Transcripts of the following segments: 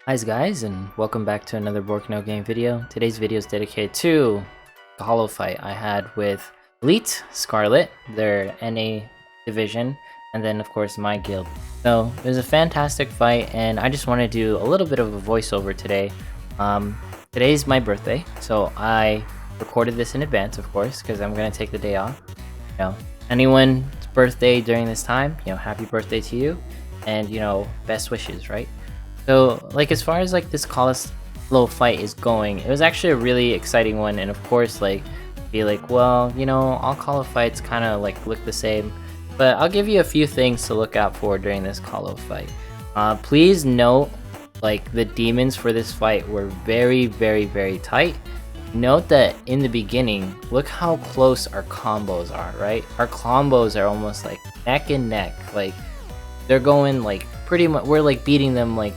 Hi guys, and welcome back to another Borkno game video. Today's video is dedicated to the hollow fight I had with Elite, Scarlet, their NA division, and then of course my guild. So it was a fantastic fight, and I just want to do a little bit of a voiceover today. Today's my birthday, so I recorded this in advance, of course, because I'm gonna take the day off. Anyone's birthday during this time, happy birthday to you, and best wishes, right? So, as far as this Call fight is going, it was actually a really exciting one, and of course, be well, all Call fights kind of look the same, but I'll give you a few things to look out for during this Call fight. Please note, the demons for this fight were very, very, very tight. Note that in the beginning, look how close our combos are, right? Our combos are almost neck and neck, they're going pretty much, we're beating them by,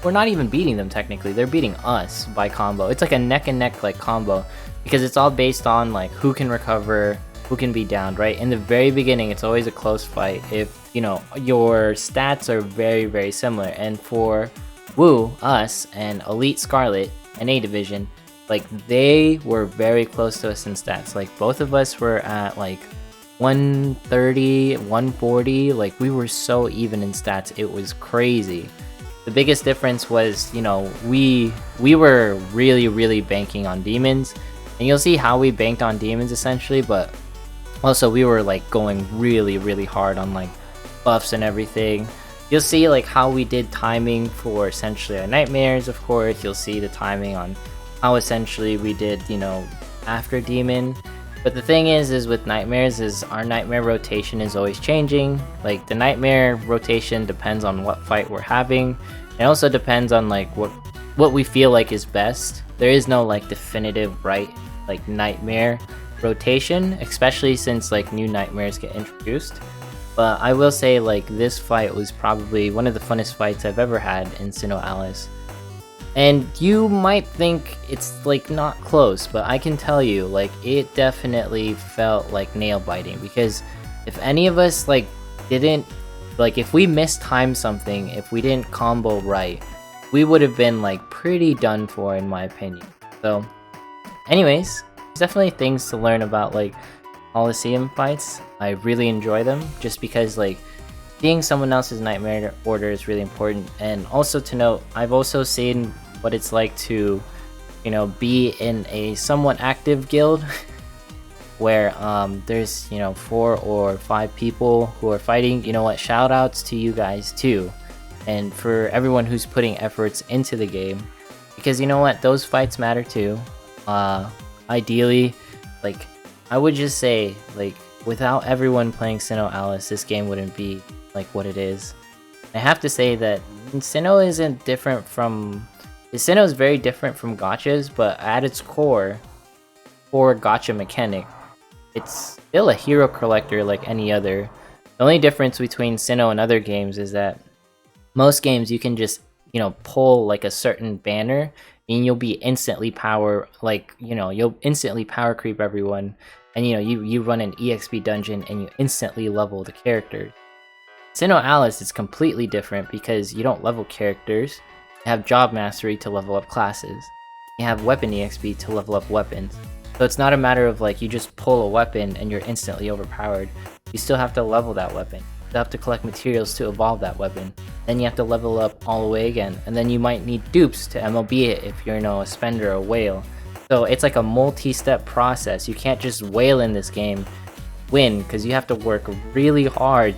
we're not even beating them technically, they're beating us by combo. It's a neck and neck combo, because it's all based on who can recover, who can be downed, right? In the very beginning, it's always a close fight if your stats are very, very similar. And for Wu, us, and Elite Scarlet NA division, they were very close to us in stats. Both of us were at 130, 140, we were so even in stats, it was crazy. The biggest difference was, we were really, really banking on demons, and you'll see how we banked on demons essentially, but also we were going really, really hard on buffs and everything. You'll see how we did timing for essentially our nightmares, of course. You'll see the timing on how essentially we did, after demon. But the thing is with nightmares is our nightmare rotation is always changing. The nightmare rotation depends on what fight we're having. It also depends on what we feel is best. There is no definitive right nightmare rotation, especially since new nightmares get introduced. But I will say this fight was probably one of the funnest fights I've ever had in SINoALICE. And you might think it's not close, but I can tell you it definitely felt nail biting, because if any of us didn't if we mistimed something, if we didn't combo right, we would have been pretty done for in my opinion. So anyways, there's definitely things to learn about Coliseum fights. I really enjoy them just because seeing someone else's nightmare order is really important. And also to note, I've also seen what it's like to be in a somewhat active guild where there's 4 or 5 people who are fighting. You know what, shout outs to you guys too, and for everyone who's putting efforts into the game, because you know what, those fights matter too. Ideally, I would just say without everyone playing SINoALICE, this game wouldn't be what it is. I have to say that Sinnoh isn't different from... Sinnoh is very different from gachas, but at its core, for gacha mechanic, it's still a hero collector like any other. The only difference between Sinnoh and other games is that most games you can just, pull a certain banner and you'll be instantly power, you'll instantly power creep everyone, and you run an EXP dungeon and you instantly level the character. SINoALICE is completely different because you don't level characters. You have job mastery to level up classes. You have weapon EXP to level up weapons. So it's not a matter of you just pull a weapon and you're instantly overpowered. You still have to level that weapon. You still have to collect materials to evolve that weapon. Then you have to level up all the way again. And then you might need dupes to MLB it if you're a spender or a whale. So it's a multi-step process. You can't just whale in this game, win, because you have to work really hard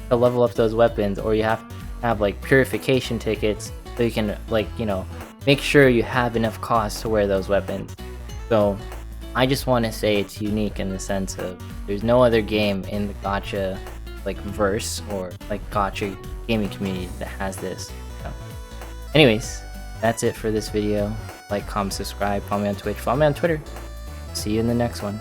to level up those weapons, or you have to have purification tickets so you can make sure you have enough cost to wear those weapons. So I just want to say it's unique in the sense of there's no other game in the gacha verse or gacha gaming community that has this. So, anyways, that's it for this video. Comment, subscribe, follow me on Twitch, follow me on Twitter. See you in the next one.